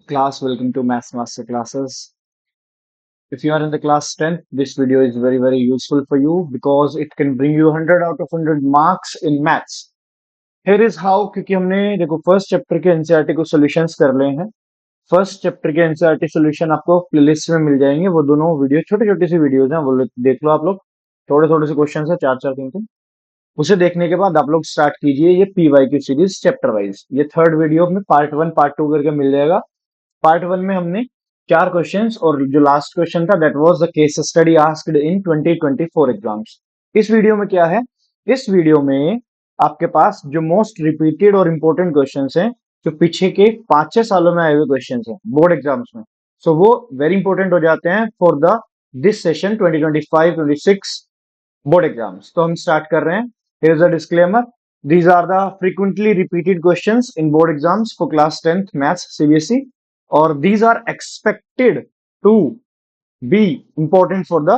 Class, welcome to Maths Master Classes. If you are in the class 10th, this video is very useful for you because it can bring you 100 out of 100 marks in maths. Here is how, क्योंकि हमने देखो first chapter के NCERT को solutions कर लिए हैं। First chapter के NCERT solution आपको प्लेलिस्ट में मिल जाएंगे। वो दोनों वीडियो छोटी छोटी सी वीडियोज हैं, वो देख लो आप लोग। थोड़े थोड़े से क्वेश्चन है, चार चार तीन तीन। उसे देखने के बाद आप लोग स्टार्ट कीजिए ये पीवाईक्यू सीरीज चैप्टर वाइज। ये थर्ड वीडियो में पार्ट 1 पार्ट 2 करके मिल जाएगा। पार्ट 1 में हमने चार क्वेश्चंस और जो लास्ट क्वेश्चन था that was the case study asked in 2024 exams. इस वीडियो में क्या है, इस वीडियो में आपके पास जो मोस्ट रिपीटेड और इंपॉर्टेंट क्वेश्चंस हैं, जो पीछे के 5-6 सालों में आए हुए क्वेश्चंस हैं बोर्ड एग्जाम्स में, सो वो वेरी इंपॉर्टेंट हो जाते हैं for the this session 2025-26 board exams. तो हम स्टार्ट कर रहे हैं। Here is a disclaimer, these are the frequently repeated questions in board exams for class 10th maths CBSE, or these are expected to be important for the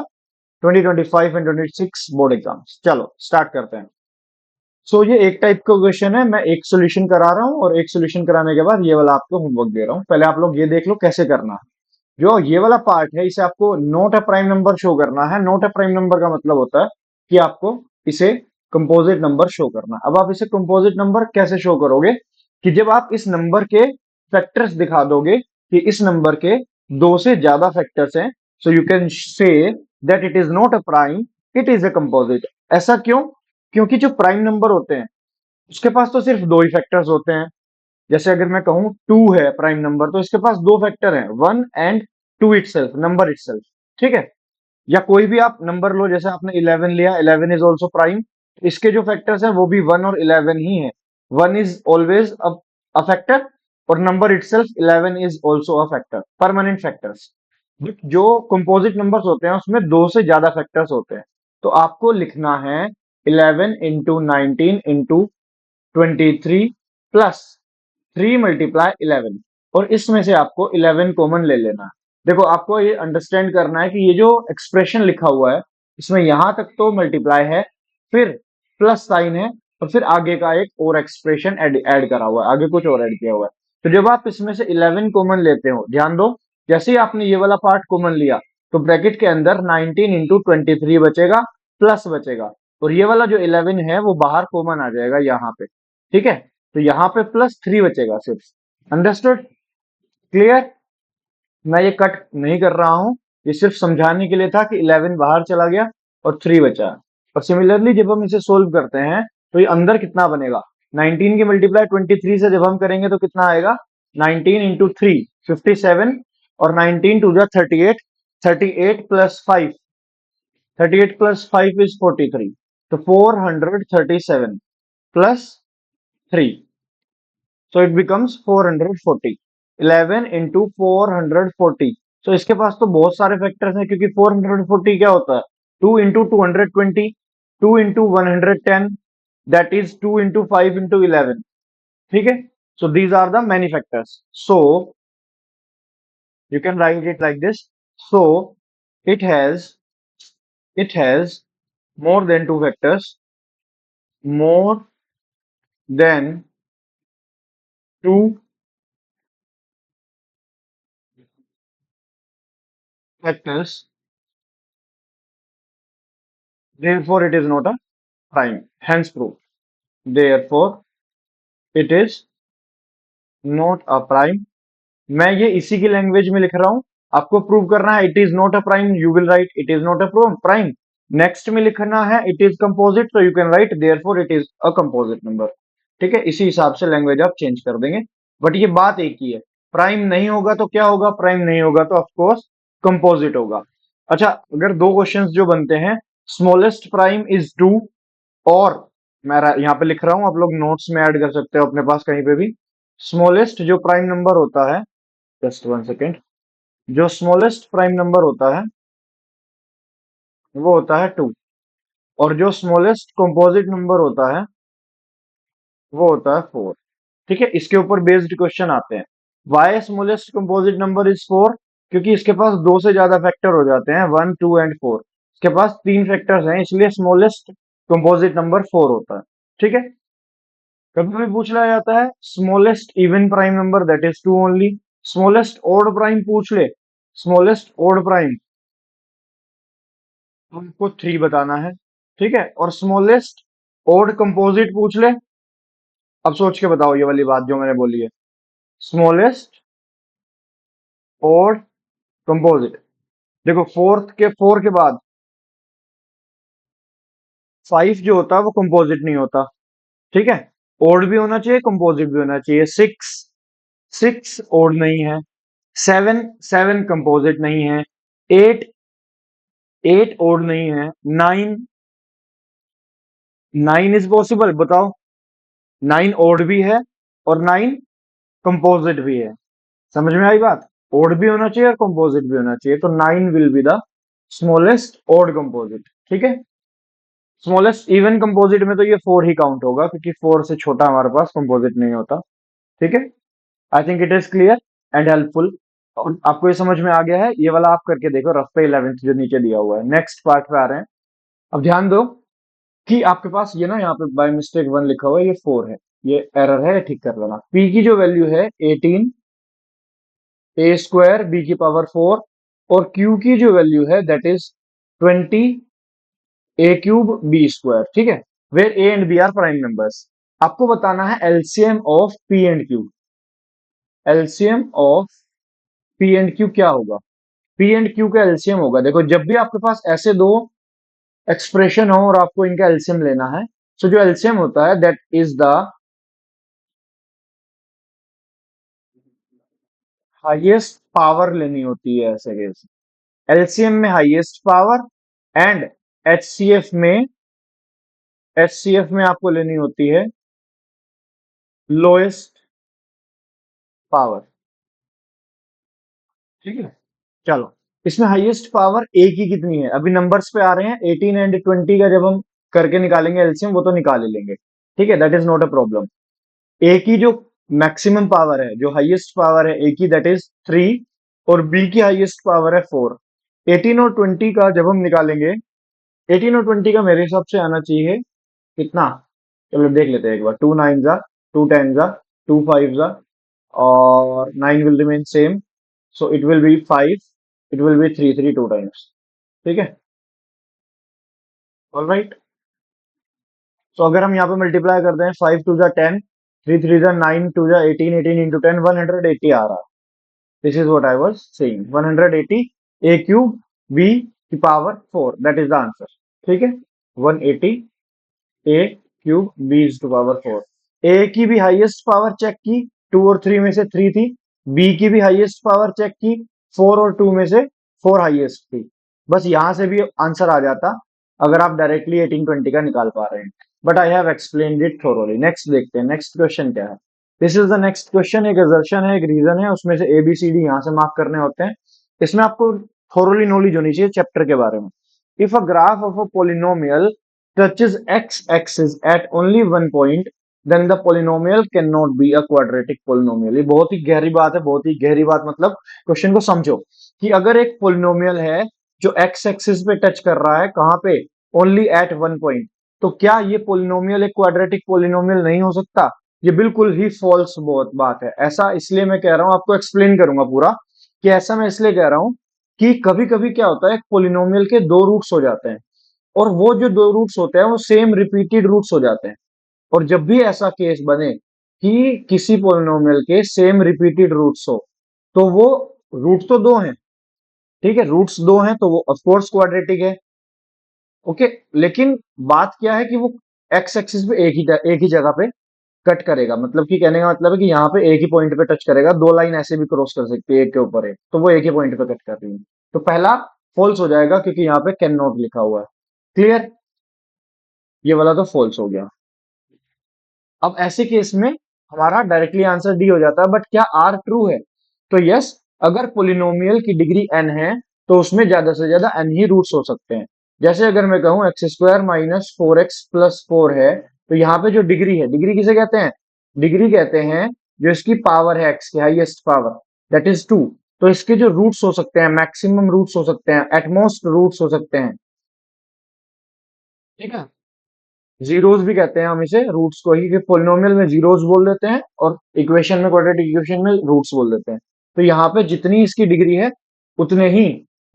2025 and 26 board exams। चलो start करते हैं। ये एक type का question है, मैं एक solution करा रहा हूं और एक सॉल्यूशन कराने के बाद ये वाला आपको होमवर्क दे रहा हूं। पहले आप लोग ये देख लो कैसे करना है। जो ये वाला पार्ट है इसे आपको note a prime number show करना है। नोट अ प्राइम नंबर का मतलब होता है कि आपको इसे कंपोजिट नंबर शो करना। अब आप इसे कंपोजिट नंबर कैसे शो करोगे कि जब आप इस नंबर के फैक्टर्स दिखा दोगे कि इस नंबर के दो से ज्यादा फैक्टर्स हैं, सो you can say that it is not a prime, it is a composite. ऐसा क्यों? क्योंकि जो प्राइम नंबर होते हैं उसके पास तो सिर्फ दो ही फैक्टर्स होते हैं। जैसे अगर मैं कहूं 2 है प्राइम नंबर, तो इसके पास दो फैक्टर हैं, 1 एंड 2 इटसेल्फ, नंबर इटसेल्फ। ठीक है? या कोई भी आप नंबर लो, जैसे आपने 11 लिया, 11 इज ऑल्सो प्राइम। इसके जो फैक्टर्स हैं वो भी 1 और 11 ही है। 1 इज ऑलवेज अ फैक्टर और number itself 11 is also a factor, permanent factors. But जो कंपोजिट नंबर्स होते हैं उसमें दो से ज्यादा फैक्टर्स होते हैं। तो आपको लिखना है 11 इंटू 19 इंटू 23 प्लस 3 मल्टीप्लाई 11, और इसमें से आपको 11 कॉमन ले लेना है। देखो आपको ये अंडरस्टैंड करना है कि ये जो एक्सप्रेशन लिखा हुआ है इसमें यहां तक तो मल्टीप्लाई है, फिर प्लस साइन है, और फिर आगे का एक और एक्सप्रेशन ऐड करा हुआ है, आगे कुछ और ऐड किया हुआ है। तो जब आप इसमें से 11 कॉमन लेते हो, ध्यान दो, जैसे ही आपने ये वाला पार्ट कॉमन लिया तो ब्रैकेट के अंदर 19 इंटू 23 बचेगा, प्लस बचेगा, और ये वाला जो 11 है वो बाहर कॉमन आ जाएगा यहाँ पे। ठीक है? तो यहाँ पे +3 बचेगा सिर्फ। अंडरस्टूड? क्लियर? मैं ये कट नहीं कर रहा हूं, ये सिर्फ समझाने के लिए था कि 11 बाहर चला गया और 3 बचा। और सिमिलरली जब हम इसे सोल्व करते हैं तो ये अंदर कितना बनेगा, 19 की मल्टीप्लाई 23 से जब हम करेंगे तो कितना आएगा, 19 इंटू 3 57, और 19 टू जा 38, 38 प्लस 5, 38 प्लस 5 इज 43, तो 437 plus 3, so it becomes 440। 11 into 440, so इसके पास तो बहुत सारे फैक्टर्स हैं, क्योंकि 440 क्या होता है, 2 into 220, 2 into 110, that is 2 into 5 into 11। ठीक है? So these are the many factors, so you can write it like this. So it has it has more than two factors, more than two factors, therefore it is not a prime, hence proof, therefore it is not a prime. मैं ये इसी की language में लिख रहा हूं, आपको prove करना है it is not a prime, you will write it is not a prime. Next में लिखना है इट इज कंपोजिट, तो you can right therefore it is a composite number. ठीक है? इसी हिसाब से लैंग्वेज आप चेंज कर देंगे, बट ये बात एक ही है। प्राइम नहीं होगा तो क्या होगा, प्राइम नहीं होगा तो ऑफकोर्स कंपोजिट होगा। अच्छा, अगर दो क्वेश्चंस जो बनते हैं, स्मॉलेस्ट प्राइम इज 2, और मैं यहाँ पे लिख रहा हूं, आप लोग नोट्स में ऐड कर सकते हो अपने पास कहीं पे भी। स्मॉलेस्ट जो प्राइम नंबर होता है, जस्ट 1 सेकेंड, जो स्मॉलेस्ट प्राइम नंबर होता है वो होता है 2, और जो स्मॉलेस्ट कंपोजिट नंबर होता है वो होता है 4। ठीक है? इसके ऊपर बेस्ड क्वेश्चन आते हैं। Why smallest composite number is 4? क्योंकि इसके पास दो से ज्यादा फैक्टर हो जाते हैं, 1 2 एंड 4। इसके पास तीन फैक्टर्स हैं, इसलिए स्मॉलेस्ट कंपोजिट नंबर 4 होता है। ठीक है? कभी भी पूछ लिया जाता है smallest even prime number, that is 2 only. Smallest odd prime पूछ ले, स्मॉलेस्ट ओड प्राइम हमको 3 बताना है, ठीक है। और स्मॉलेस्ट ओड कंपोजिट पूछ ले, अब सोच के बताओ ये वाली बात जो मैंने बोली है। स्मॉलेस्ट ओड कंपोजिट, देखो फोर के बाद 5 जो होता है वो कंपोजिट नहीं होता, ठीक है। ओड भी होना चाहिए, कंपोजिट भी होना चाहिए। 6 ओड नहीं है। 7 कंपोजिट नहीं है। 8 ओड नहीं है। 9 इज पॉसिबल, बताओ। 9 ओड भी है और 9 कंपोजिट भी है। समझ में आई बात? ओड भी होना चाहिए और कंपोजिट भी होना चाहिए, तो 9 will be the smallest odd composite, ठीक है। स्मॉलेस्ट इवन कंपोजिट में तो ये 4 ही काउंट होगा, क्योंकि 4 से छोटा हमारे पास कंपोजिट नहीं होता, ठीक है। I think it is clear and helpful. और आपको ये समझ में आ गया है? ये वाला आप करके देखो, रफ पे 11th जो नीचे दिया हुआ है। नेक्स्ट पार्ट पे आ रहे हैं। अब ध्यान दो कि आपके पास ये ना, यहाँ पे बाय मिस्टेक 1 लिखा हुआ है, ये 4 है, ये एरर है, ठीक कर लेना। पी की जो वैल्यू है 18 ए स्क्वायर बी की पावर 4, और क्यू की जो वैल्यू है that is 20 A cube B square, ठीक है। Where A and B are prime numbers. आपको बताना है LCM of P and Q. LCM of P and Q क्या होगा? पी एंड क्यू का एलसीएम होगा, देखो जब भी आपके पास ऐसे दो एक्सप्रेशन हो और आपको इनका एलसीएम लेना है, तो जो एलसीएम होता है that is the highest power लेनी होती है ऐसे केस। एलसीएम में हाईएस्ट पावर एंड एचसीएफ में आपको लेनी होती है लोएस्ट पावर, ठीक है। चलो, इसमें हाईएस्ट पावर ए की कितनी है? अभी नंबर्स पे आ रहे हैं, 18 एंड 20 का जब हम करके निकालेंगे एलसीएम, वो तो निकाल ही लेंगे, ठीक है, that is not a problem. A की जो मैक्सिमम पावर है, जो हाईएस्ट पावर है ए की, दैट इज 3, और बी की हाईएस्ट पावर है 4। 18 और 20 का जब हम निकालेंगे, 18 और 20 का मेरे हिसाब से आना चाहिए कितना? चलो देख लेते हैं एक बार। 2 9 जा, 2 10 जा, 2 5 जा, और 9 will remain same, so it will be 5, it will be 3 3 two times, ठीक है। All right. तो अगर हम यहाँ पे मल्टीप्लाई करते हैं, 5 2 जा 10, 3 3 जा 9, 2 जा 18, 18 इंटू 10, 180 आ रहा है। This is what I was saying, 180 A cube B की power 4, that is the answer, ठीक है। 180 A cube B to power 4। A की भी हाईएस्ट पावर चेक की, 2 और 3 में से 3 थी। बी की भी हाईएस्ट पावर चेक की, 4 और 2 में से 4 हाईएस्ट थी। बस यहां से भी आंसर आ जाता, अगर आप डायरेक्टली 1820 का निकाल पा रहे हैं। But I have explained it thoroughly. Next देखते हैं, नेक्स्ट क्वेश्चन क्या है। This is the next question. एक असर्शन है, एक रीजन है, उसमें से एबीसीडी यहां से मार्क करने होते हैं। इसमें आपको थोरोली नॉलेज होनी चाहिए चैप्टर के बारे में। If a graph of a polynomial touches x-axis at only one point, then the polynomial cannot be a quadratic polynomial। ये बहुत ही गहरी बात है, बहुत ही गहरी बात, मतलब क्वेश्चन को समझो कि अगर एक पोलिनोमियल है जो x एक्सिस पे टच कर रहा है, कहां पे? ओनली एट वन पॉइंट, तो क्या ये पोलिनोमियल एक क्वाड्रेटिक पोलिनोमियल नहीं हो सकता? ये बिल्कुल ही फॉल्स बहुत बात है। ऐसा इसलिए मैं कह रहा हूं, आपको एक्सप्लेन करूंगा पूरा कि ऐसा मैं इसलिए कह रहा हूं कि कभी कभी क्या होता है, एक पोलिनोमियल के दो रूट्स हो जाते हैं, और वो जो दो रूट्स होते हैं वो सेम रिपीटेड रूट्स हो जाते हैं। और जब भी ऐसा केस बने कि किसी पोलिनोमियल के सेम रिपीटेड रूट्स हो, तो वो रूट तो दो हैं, ठीक है, रूट्स दो हैं, तो वो ऑफ कोर्स क्वाड्रेटिक है, ओके। लेकिन बात क्या है कि वो एक्स एक्सिस पे एक ही जगह पे कट करेगा, मतलब कि कहने का मतलब है कि यहाँ पे एक ही पॉइंट पे टच करेगा, दो लाइन ऐसे भी क्रॉस कर सकती है एक के ऊपर एक, तो वो एक ही पॉइंट पे कट कर रही है। तो पहला फॉल्स हो जाएगा, क्योंकि यहाँ पे कैन नॉट लिखा हुआ है। क्लियर? ये वाला तो फॉल्स हो गया। अब ऐसे केस में हमारा डायरेक्टली आंसर डी हो जाता है, बट क्या आर ट्रू है? तो यस, अगर पोलिनोमियल की डिग्री एन है, तो उसमें ज्यादा से ज्यादा एन ही रूट्स हो सकते हैं। जैसे अगर मैं कहूं एक्स स्क्वायर माइनस 4x+4 है, तो यहाँ पे जो डिग्री है, डिग्री किसे कहते हैं? डिग्री कहते हैं जो इसकी पावर है, एक्स की हाईएस्ट पावर, दैट इज 2। तो इसके जो रूट्स हो सकते हैं, मैक्सिमम रूट्स हो सकते हैं, एटमोस्ट रूट्स हो सकते हैं, ठीक है। जीरोस भी कहते हैं हम इसे, रूट्स को ही, कि पोलिनोमियल में जीरोस बोल देते हैं और इक्वेशन में, क्वाड्रेटिक इक्वेशन में रूट्स बोल देते हैं। तो यहाँ पे जितनी इसकी डिग्री है उतने ही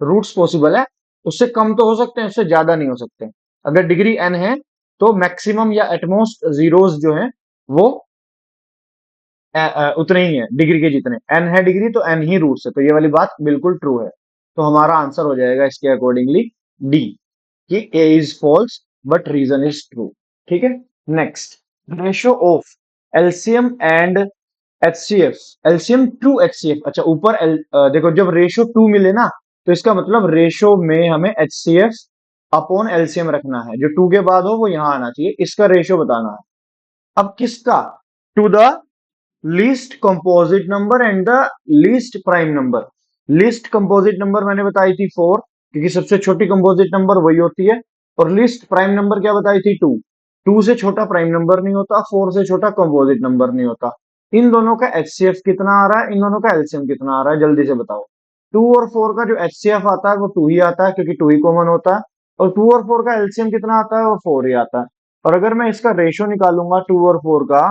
रूट्स पॉसिबल है। उससे कम तो हो सकते हैं, उससे ज्यादा नहीं हो सकते। अगर डिग्री n है तो मैक्सिमम या एटमोस्ट जीरोस जो है वो उतने ही है डिग्री के जितने। n है डिग्री तो n ही रूट्स है, तो ये वाली बात बिल्कुल ट्रू है। तो हमारा आंसर हो जाएगा इसके अकॉर्डिंगली डी, कि A is false but reason is true. ठीक है। Next, ratio of LCM and HCF. LCM to HCF. अच्छा, ऊपर देखो जब रेशियो टू मिले ना तो इसका मतलब रेशियो में हमें एचसीएफ अपॉन एलसीएम रखना है। जो टू के बाद हो वो यहां आना चाहिए, इसका रेशियो बताना है। अब किसका? To the least composite number and the least prime number. Least composite number मैंने बताई थी 4, क्योंकि सबसे छोटी कंपोजिट नंबर वही होती है। और लीस्ट प्राइम नंबर क्या बताई थी? 2। 2 से छोटा प्राइम नंबर नहीं होता, 4 से छोटा कंपोजिट नंबर नहीं होता। इन दोनों का एचसीएफ कितना आ रहा है, इन दोनों का एलसीएम कितना आ रहा है, जल्दी से बताओ। 2 और 4 का जो एचसीएफ आता है वो 2 ही आता है, क्योंकि 2 ही कॉमन होता है। और 2 और 4 का एलसीएम कितना आता है? वो 4 ही आता है। और अगर मैं इसका रेशो निकालूंगा 2 और 4 का,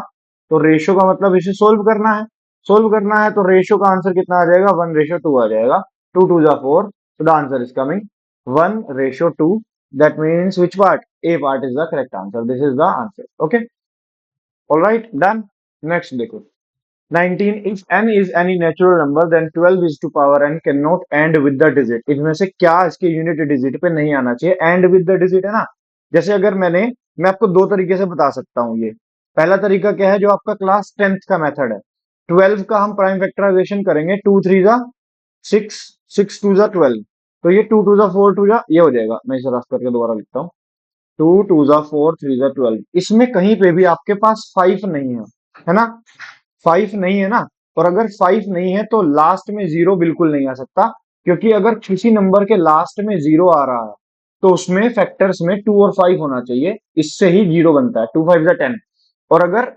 तो रेशो का मतलब इसे सोल्व करना है। सोल्व करना है तो रेशो का आंसर कितना आ जाएगा? 1:2 आ जाएगा। 2 2 जा 4, so the answer is coming 1:2। that means which part? A part is the correct answer. This is the answer. Okay, all right, done. Next देखो, 19, if n is any natural number then 12 is to power n cannot end with the digit। इनमें से क्या इसके unit digit पे नहीं आना चाहिए? And with the digit है ना। जैसे अगर मैं आपको दो तरीके से बता सकता हूँ ये। पहला तरीका क्या है? जो आपका क्लास 10th का मेथड है। 12 का हम प्राइम फैक्टराइजेशन करेंगे, 2 3 जा 6, 6 2 जा 12। तो ये 2 2 जा 4 2 जा ये हो जाएगा। मैं इसे रफ करके दोबारा लिखता हूँ। 2 2 जा 4 3 जा 12। इसमें कहीं पे भी आपके पास 5 नहीं है ना? 5 नहीं है ना? और अगर 5 नहीं है तो लास्ट में जीरो बिल्कुल नहीं आ सकता, क्योंकि अगर किसी नंबर के लास्ट में जीरो आ रहा है तो उसमें फैक्टर्स में 2 और 5 होना चाहिए, इससे ही जीरो बनता है। 2 5 10। और अगर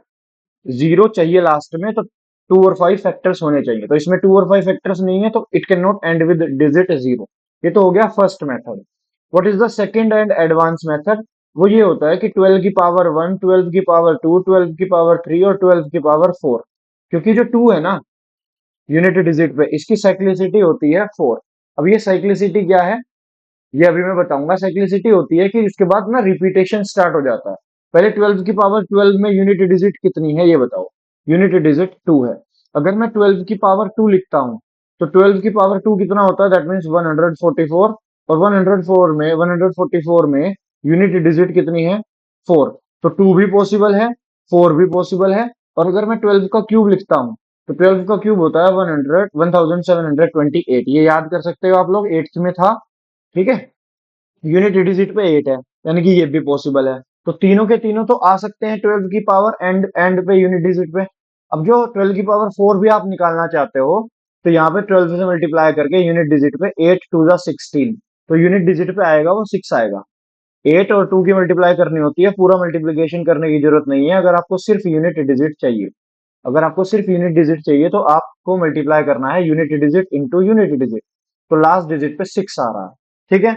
जीरो चाहिए लास्ट में तो 2 और 5 फैक्टर्स होने चाहिए। तो इसमें 2 और 5 फैक्टर्स नहीं है, तो it can not and with digit zero. ये तो हो गया first method. What is the second and advance method? वो ये होता है कि 12 की पावर 1, 12 की पावर 2, 12 की पावर 3 और 12 की पावर 4। क्योंकि जो 2 है ना यूनिट डिजिट पे, इसकी साइक्लिसिटी होती है 4। अब ये साइक्लिसिटी क्या है ये अभी मैं बताऊंगा। साइक्लिसिटी होती है कि इसके बाद ना रिपीटेशन स्टार्ट हो जाता है। पहले 12 की पावर 12 में यूनिट डिजिट कितनी है ये बताओ। यूनिट डिजिट 2 है। अगर मैं 12 की पावर 2 लिखता हूं तो 12 की पावर 2 कितना होता है? That means 144। और 104 में 144 में यूनिट डिजिट कितनी है? 4। तो 2 भी पॉसिबल है, 4 भी पॉसिबल है। और अगर मैं 12 का क्यूब लिखता हूँ तो 12 का क्यूब होता है 1728। ये याद कर सकते हो आप लोग, 8th में था। ठीक है। यूनिट डिजिट पे 8 है, यानी कि ये भी पॉसिबल है। तो तीनों के तीनों तो आ सकते हैं 12 की पावर एंड एंड पे यूनिट डिजिट पे। अब जो 12 की पावर 4 भी आप निकालना चाहते हो तो यहाँ पे 12 से मल्टीप्लाई करके यूनिट डिजिट पे 8 2 जा 16। तो यूनिट डिजिट पे आएगा वो 6 आएगा। 8 और 2 की मल्टीप्लाई करनी होती है, पूरा मल्टीप्लीकेशन करने की जरूरत नहीं है अगर आपको सिर्फ यूनिट डिजिट चाहिए। अगर आपको सिर्फ यूनिट डिजिट चाहिए तो आपको मल्टीप्लाई करना है unit digit into unit digit. तो लास्ट डिजिट पे 6 आ रहा है। ठीक है।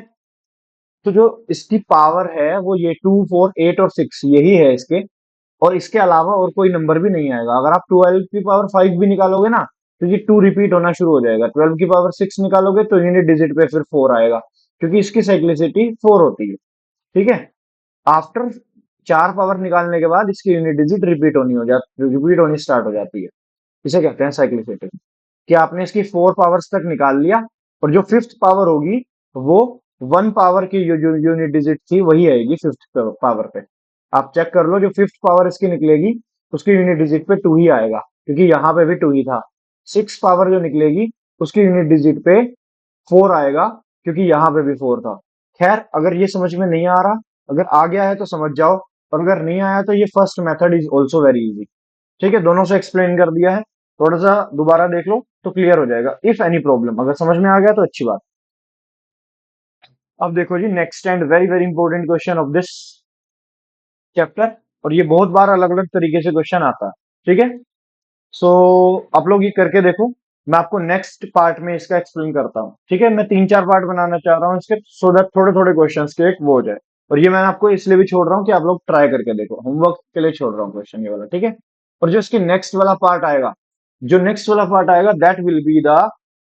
तो जो इसकी पावर है वो ये 2 4 8 और 6 यही है इसके। और इसके अलावा और कोई नंबर भी नहीं आएगा। अगर आप 12 की पावर 5 भी निकालोगे ना तो ये 2 रिपीट होना शुरू हो जाएगा। 12 की पावर 6 निकालोगे तो यूनिट डिजिट पे फिर 4 आएगा, क्योंकि इसकी साइक्लिसिटी 4 होती है। ठीक है। आफ्टर 4 पावर निकालने के बाद इसकी यूनिट डिजिट रिपीट होनी स्टार्ट हो जाती है। इसे कहते हैं साइक्लिसिटी। कि आपने इसकी 4 पावर्स तक निकाल लिया, और जो 5th पावर होगी वो 1 पावर की जो यूनिट डिजिट थी वही आएगी 5th पावर पे। आप चेक कर लो, जो 5th पावर इसकी निकलेगी उसकी यूनिट डिजिट पे 2 ही आएगा, क्योंकि यहाँ पे भी 2 ही था। 6 पावर जो निकलेगी उसकी यूनिट डिजिट पे 4 आएगा, क्योंकि यहाँ पे भी 4 था। खैर, अगर ये समझ में नहीं आ रहा, अगर आ गया है तो समझ जाओ, और अगर नहीं आया तो ये first method is also very easy. ठीक है, दोनों से एक्सप्लेन कर दिया है। थोड़ा सा दोबारा देख लो तो क्लियर हो जाएगा। इफ एनी प्रॉब्लम, अगर समझ में आ गया तो अच्छी बात। अब देखो जी, next and very very important question of this chapter. और ये बहुत बार अलग अलग तरीके से क्वेश्चन आता है। ठीक है। सो आप लोग ये करके देखो। मैं आपको नेक्स्ट पार्ट में इसका एक्सप्लेन करता हूँ। ठीक है। मैं 3 4 पार्ट बनाना चाह रहा हूँ इसके, सो दैट थोड़े थोड़े क्वेश्चन के एक वो हो जाए। और ये मैं आपको इसलिए भी छोड़ रहा हूँ कि आप लोग ट्राई करके देखो, होमवर्क के लिए छोड़ रहा हूँ क्वेश्चन ये वाला। ठीक है। और जो इसकी नेक्स्ट वाला पार्ट आएगा जो नेक्स्ट वाला पार्ट आएगा that will be the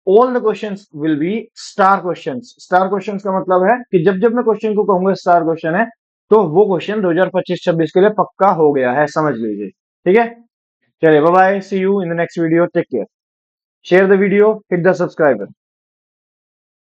all the questions will be star questions. Star questions का मतलब है कि जब जब मैं क्वेश्चन को कहूंगा स्टार क्वेश्चन है तो वो क्वेश्चन 2025-26 के लिए पक्का हो गया है, समझ लीजिए। ठीक है, चलिए bye bye, see you in the next video, take care, share the video, hit the subscriber.